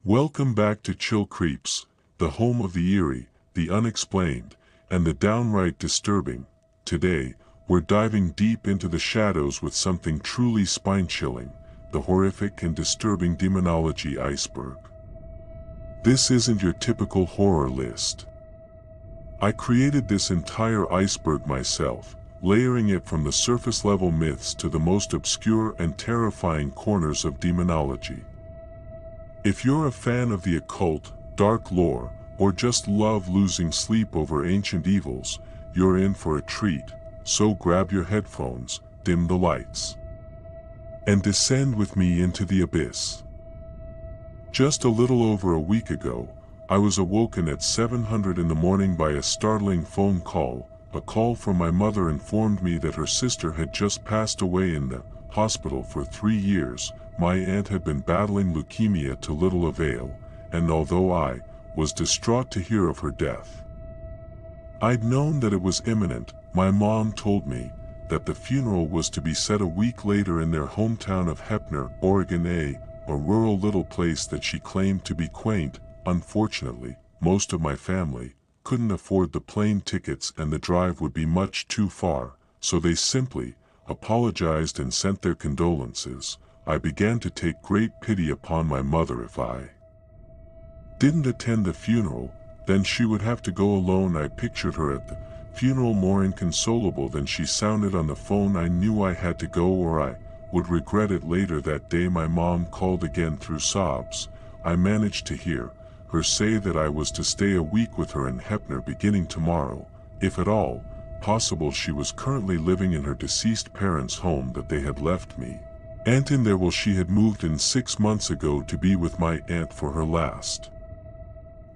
Welcome back to Chill Creeps, the home of the eerie, the unexplained, and the downright disturbing. Today, we're diving deep into the shadows with something truly spine-chilling, the horrific and disturbing demonology iceberg. This isn't your typical horror list. I created this entire iceberg myself, layering it from the surface-level myths to the most obscure and terrifying corners of demonology. If you're a fan of the occult, dark lore, or just love losing sleep over ancient evils, you're in for a treat, so grab your headphones, dim the lights, and descend with me into the abyss. Just a little over a week ago, I was awoken at 7:00 in the morning by a startling phone call. A call from my mother informed me that her sister had just passed away in the hospital for 3 years. My aunt had been battling leukemia to little avail, and although I was distraught to hear of her death, I'd known that it was imminent. My mom told me that the funeral was to be said a week later in their hometown of Heppner, Oregon, a rural little place that she claimed to be quaint. Unfortunately, most of my family couldn't afford the plane tickets and the drive would be much too far, so they simply apologized and sent their condolences. I began to take great pity upon my mother. If I didn't attend the funeral, then she would have to go alone. I pictured her at the funeral more inconsolable than she sounded on the phone. I knew I had to go or I would regret it later. That day my mom called again through sobs. I managed to hear her say that I was to stay a week with her in Heppner beginning tomorrow, if at all possible. She was currently living in her deceased parents' home that they had left me. Aunt in there. Well, she had moved in 6 months ago to be with my aunt for her last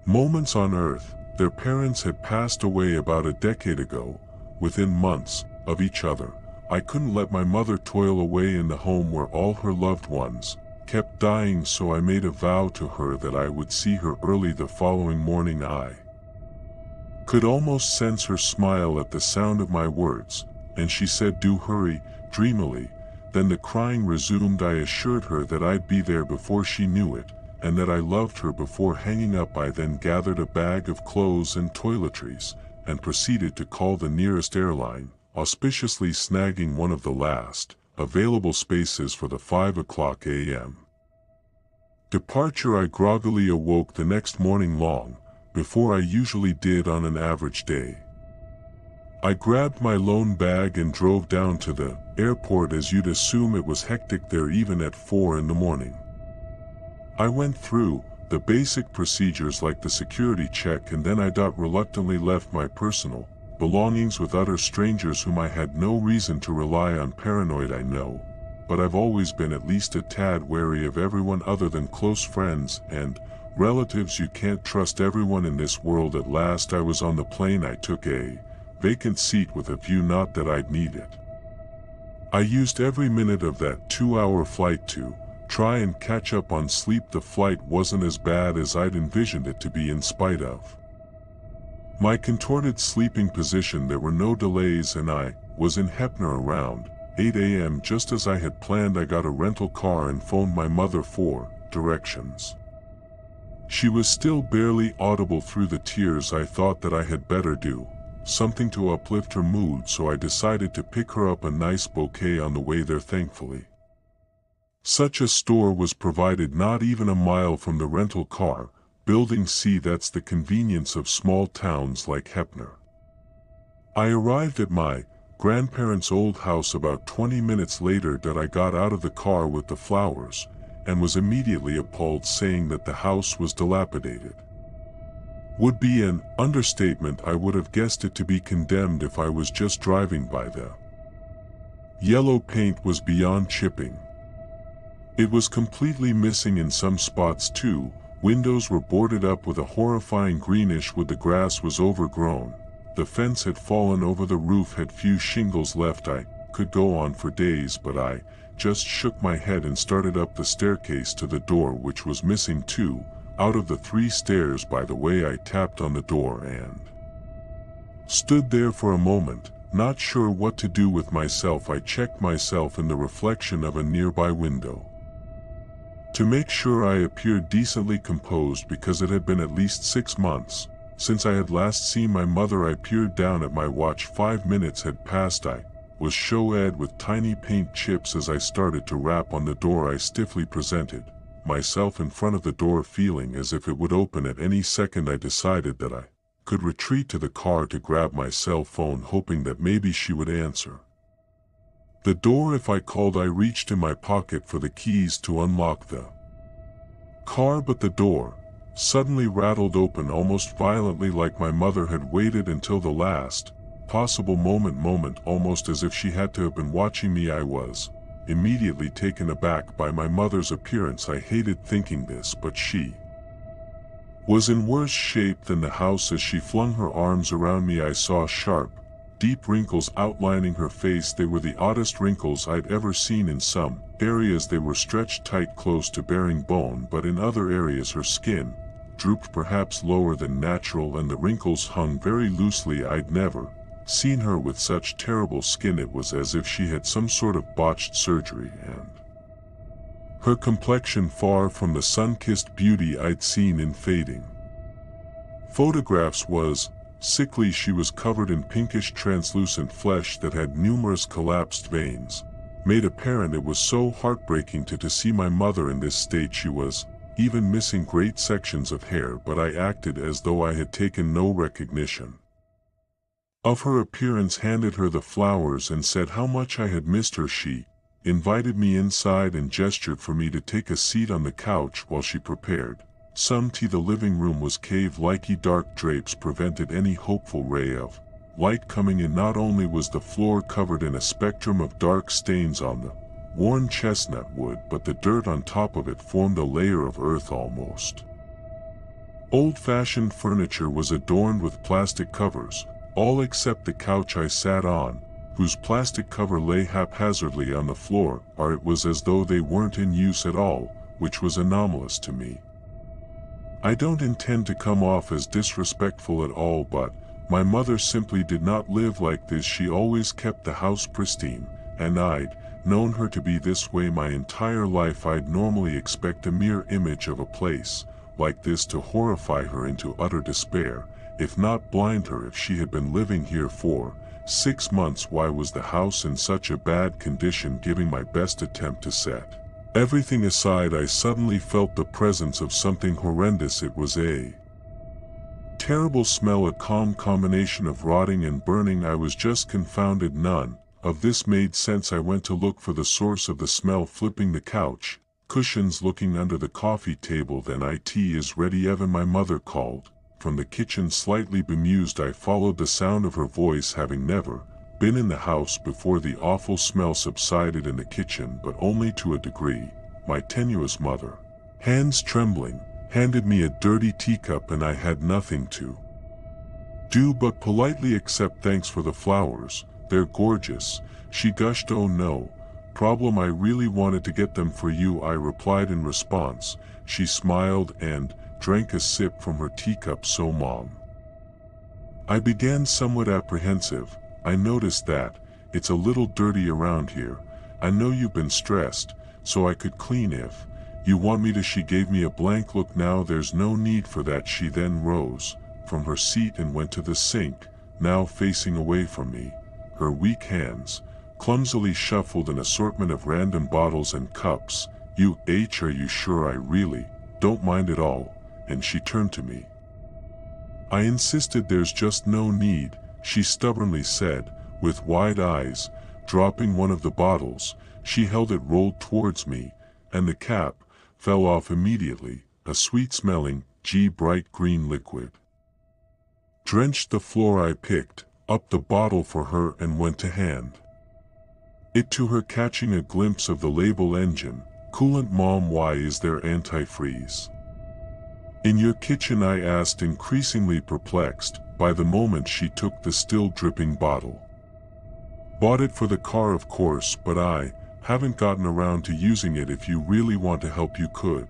moments on earth. Their parents had passed away about a decade ago, within months of each other. I couldn't let my mother toil away in the home where all her loved ones kept dying, so I made a vow to her that I would see her early the following morning. I could almost sense her smile at the sound of my words, and she said, "Do hurry," dreamily. Then the crying resumed. I assured her that I'd be there before she knew it, and that I loved her. Before hanging up, I then gathered a bag of clothes and toiletries, and proceeded to call the nearest airline, auspiciously snagging one of the last available spaces for the 5:00 a.m. departure. I groggily awoke the next morning long before I usually did on an average day. I grabbed my lone bag and drove down to the airport. As you'd assume, it was hectic there even at 4 in the morning. I went through the basic procedures like the security check, and then I reluctantly left my personal belongings with utter strangers whom I had no reason to rely on. Paranoid, I know, but I've always been at least a tad wary of everyone other than close friends and relatives. You can't trust everyone in this world. At last I was on the plane. I took a vacant seat with a view, not that I'd need it. I used every minute of that 2-hour flight to try and catch up on sleep. The flight wasn't as bad as I'd envisioned it to be. In spite of my contorted sleeping position, there were no delays, and I was in Heppner around 8 a.m. just as I had planned. I got a rental car and phoned my mother for directions. She was still barely audible through the tears. I thought that I had better do something to uplift her mood, so I decided to pick her up a nice bouquet on the way there. Thankfully, such a store was provided not even a mile from the rental car. Building C. That's the convenience of small towns like Heppner. I arrived at my grandparents' old house about 20 minutes later. That I got out of the car with the flowers, and was immediately appalled, saying that the house was dilapidated would be an understatement. I would have guessed it to be condemned if I was just driving by. The yellow paint was beyond chipping. It was completely missing in some spots too. Windows were boarded up with a horrifying greenish wood. The grass was overgrown. The fence had fallen over. The roof had few shingles left. I could go on for days, but I just shook my head and started up the staircase to the door, which was missing too. Out of the 3 stairs, by the way. I tapped on the door and stood there for a moment, not sure what to do with myself. I checked myself in the reflection of a nearby window. To make sure I appeared decently composed, because it had been at least 6 months since I had last seen my mother, I peered down at my watch. 5 minutes had passed. I was showed with tiny paint chips. As I started to rap on the door, I stiffly presented myself in front of the door, feeling as if it would open at any second. I decided that I could retreat to the car to grab my cell phone, hoping that maybe she would answer the door if I called. I reached in my pocket for the keys to unlock the car, but the door suddenly rattled open almost violently, like my mother had waited until the last possible moment, almost as if she had to have been watching me. I was immediately taken aback by my mother's appearance. I hated thinking this, but she was in worse shape than the house. As she flung her arms around me, I saw sharp, deep wrinkles outlining her face. They were the oddest wrinkles I'd ever seen. In some areas they were stretched tight close to bearing bone, but in other areas her skin drooped perhaps lower than natural, and the wrinkles hung very loosely. I'd never seen her with such terrible skin. It was as if she had some sort of botched surgery, and her complexion far from the sun-kissed beauty I'd seen in fading photographs was sickly. She was covered in pinkish translucent flesh that had numerous collapsed veins made apparent. It was so heartbreaking to see my mother in this state. She was even missing great sections of hair, but I acted as though I had taken no recognition of her appearance, handed her the flowers, and said how much I had missed her. She invited me inside and gestured for me to take a seat on the couch while she prepared some tea. The living room was cave-like. Dark drapes prevented any hopeful ray of light coming in. Not only was the floor covered in a spectrum of dark stains on the worn chestnut wood, but the dirt on top of it formed a layer of earth. Almost old-fashioned furniture was adorned with plastic covers, all except the couch I sat on, whose plastic cover lay haphazardly on the floor, or it was as though they weren't in use at all, which was anomalous to me. I don't intend to come off as disrespectful at all, but my mother simply did not live like this. She always kept the house pristine, and I'd known her to be this way my entire life. I'd normally expect a mere image of a place like this to horrify her into utter despair, if not blind her. If she had been living here for 6 months, why was the house in such a bad condition? Giving my best attempt to set everything aside, I suddenly felt the presence of something horrendous. It was a terrible smell, a calm combination of rotting and burning. I was just confounded. None of this made sense. I went to look for the source of the smell, flipping the couch cushions, looking under the coffee table. Then "Tea is ready, Evan," my mother called from the kitchen. Slightly bemused, I followed the sound of her voice. Having never been in the house before, the awful smell subsided in the kitchen, but only to a degree. My tenuous mother, hands trembling, handed me a dirty teacup, and I had nothing to do but politely accept. "Thanks for the flowers, they're gorgeous," she gushed. "Oh no problem, I really wanted to get them for you," I replied in response. She smiled and drank a sip from her teacup. "So Mom," I began, somewhat apprehensive, "I noticed that it's a little dirty around here. I know you've been stressed, so I could clean if you want me to." She gave me a blank look. "Now there's no need for that." She then rose from her seat and went to the sink, now facing away from me. Her weak hands clumsily shuffled an assortment of random bottles and cups. Are you sure? I really don't mind at all." And she turned to me. I insisted. "There's just no need," she stubbornly said, with wide eyes. Dropping one of the bottles, she held it rolled towards me, and the cap fell off immediately. A sweet-smelling, bright green liquid drenched the floor. I picked up the bottle for her and went to hand it to her, catching a glimpse of the label, "Engine coolant." "Mom, why is there antifreeze in your kitchen?" I asked, increasingly perplexed by the moment she took the still dripping bottle. "Bought it for the car, of course, but I haven't gotten around to using it. If you really want to help, you could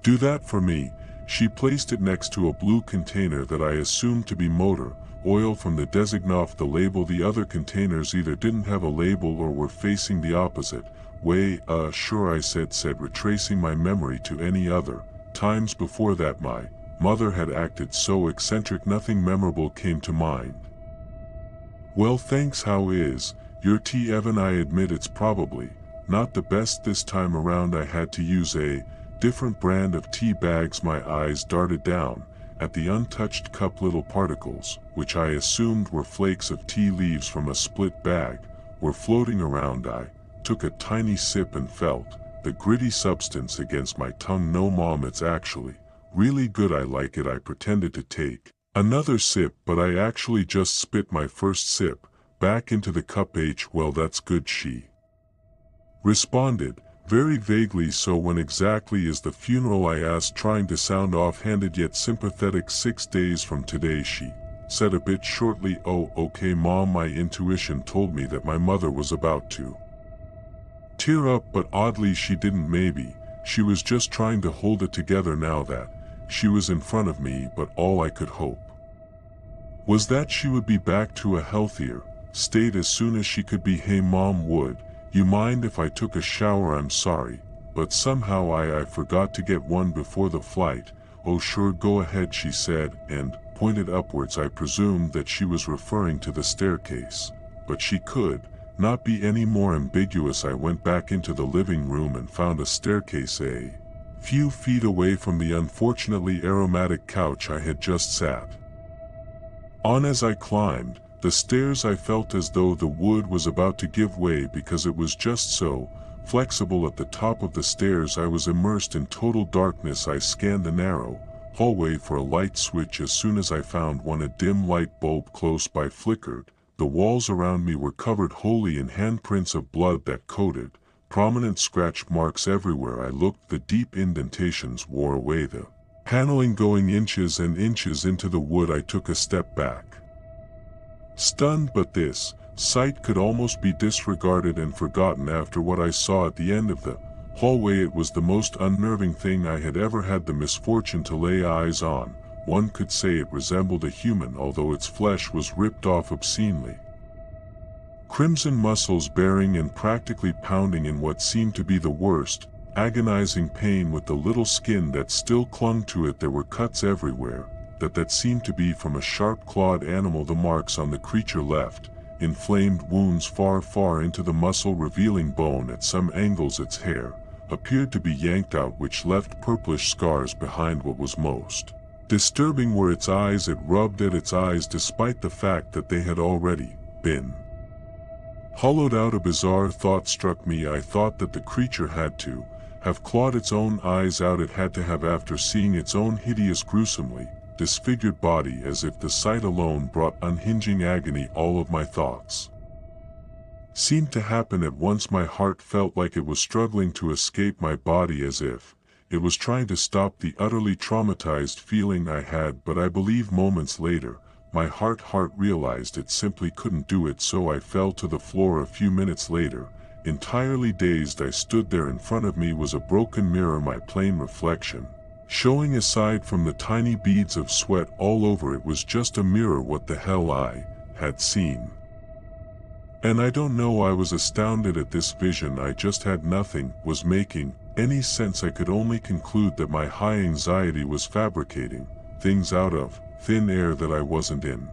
do that for me." She placed it next to a blue container that I assumed to be motor oil from the designate off the label. The other containers either didn't have a label or were facing the opposite way, sure I said retracing my memory to any other times before that my mother had acted so eccentric nothing memorable came to mind. Well thanks how is, your tea Evan I admit it's probably not the best this time around I had to use a different brand of tea bags my eyes darted down at the untouched cup little particles, which I assumed were flakes of tea leaves from a split bag, were floating around I took a tiny sip and felt the gritty substance against my tongue no mom it's actually really good I like it I pretended to take another sip but I actually just spit my first sip back into the cup well that's good she responded, very vaguely so when exactly is the funeral I asked trying to sound offhanded yet sympathetic 6 days from today she said a bit shortly oh okay mom my intuition told me that my mother was about to tear up but oddly she didn't maybe, she was just trying to hold it together now that she was in front of me but all I could hope was that she would be back to a healthier state as soon as she could be hey mom would you mind if I took a shower I'm sorry, but somehow I forgot to get one before the flight, oh sure go ahead she said and pointed upwards I presumed that she was referring to the staircase, but she could not be any more ambiguous I went back into the living room and found a staircase a few feet away from the unfortunately aromatic couch I had just sat on as I climbed the stairs I felt as though the wood was about to give way because it was just so flexible at the top of the stairs I was immersed in total darkness I scanned the narrow hallway for a light switch as soon as I found one a dim light bulb close by flickered, the walls around me were covered wholly in handprints of blood that coated, prominent scratch marks everywhere I looked the deep indentations wore away the paneling going inches and inches into the wood I took a step back. Stunned but this sight could almost be disregarded and forgotten after what I saw at the end of the hallway it was the most unnerving thing I had ever had the misfortune to lay eyes on, one could say it resembled a human although its flesh was ripped off obscenely. Crimson muscles bearing and practically pounding in what seemed to be the worst, agonizing pain with the little skin that still clung to it there were cuts everywhere, that seemed to be from a sharp-clawed animal the marks on the creature left, inflamed wounds far into the muscle revealing bone at some angles its hair, appeared to be yanked out which left purplish scars behind what was most disturbing were its eyes it rubbed at its eyes despite the fact that they had already been hollowed out a bizarre thought struck me I thought that the creature had to have clawed its own eyes out it had to have after seeing its own hideous gruesomely disfigured body as if the sight alone brought unhinging agony all of my thoughts seemed to happen at once my heart felt like it was struggling to escape my body as if it was trying to stop the utterly traumatized feeling I had but I believe moments later my heart realized it simply couldn't do it so I fell to the floor a few minutes later entirely dazed I stood there in front of me was a broken mirror my plain reflection showing aside from the tiny beads of sweat all over it was just a mirror what the hell I had seen. And I don't know I was astounded at this vision I just had nothing was making any sense I could only conclude that my high anxiety was fabricating things out of thin air that I wasn't in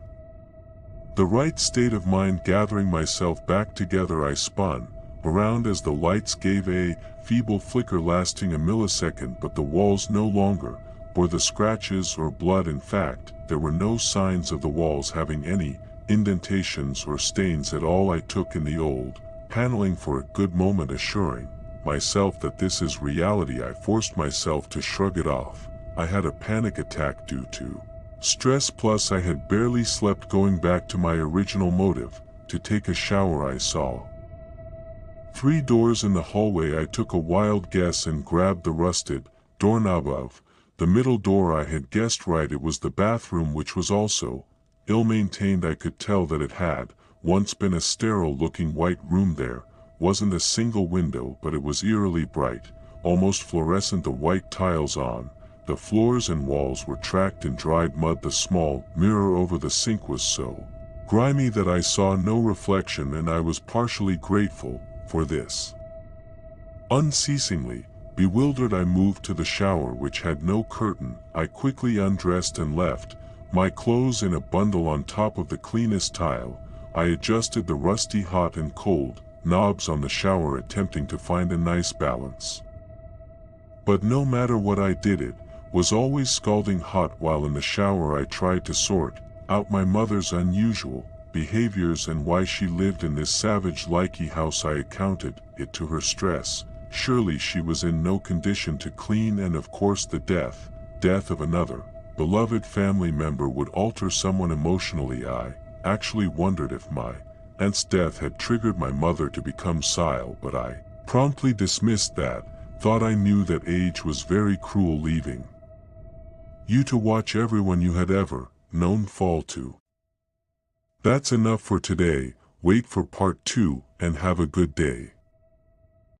the right state of mind gathering myself back together I spun around as the lights gave a feeble flicker lasting a millisecond but the walls no longer bore the scratches or blood in fact there were no signs of the walls having any indentations or stains at all I took in the old paneling for a good moment assuring myself that this is reality I forced myself to shrug it off. I had a panic attack due to stress plus I had barely slept going back to my original motive to take a shower I saw 3 doors in the hallway I took a wild guess and grabbed the rusted doorknob of the middle door I had guessed right it was the bathroom which was also ill-maintained I could tell that it had once been a sterile-looking white room there wasn't a single window but it was eerily bright, almost fluorescent the white tiles on the floors and walls were tracked in dried mud the small mirror over the sink was so grimy that I saw no reflection and I was partially grateful for this. Unceasingly, bewildered, I moved to the shower, which had no curtain. I quickly undressed and left, my clothes in a bundle on top of the cleanest tile. I adjusted the rusty hot and cold knobs on the shower, attempting to find a nice balance. But no matter what I did, it was always scalding hot. While in the shower, I tried to sort out my mother's unusual behaviors and why she lived in this savage-likey house. I accounted it to her stress. Surely she was in no condition to clean, and of course the death of another beloved family member would alter someone emotionally. I actually wondered if my aunt's death had triggered my mother to become Sile, but I promptly dismissed that thought. I knew that age was very cruel, leaving you to watch everyone you had ever known fall to. That's enough for today. Wait for part 2 and have a good day.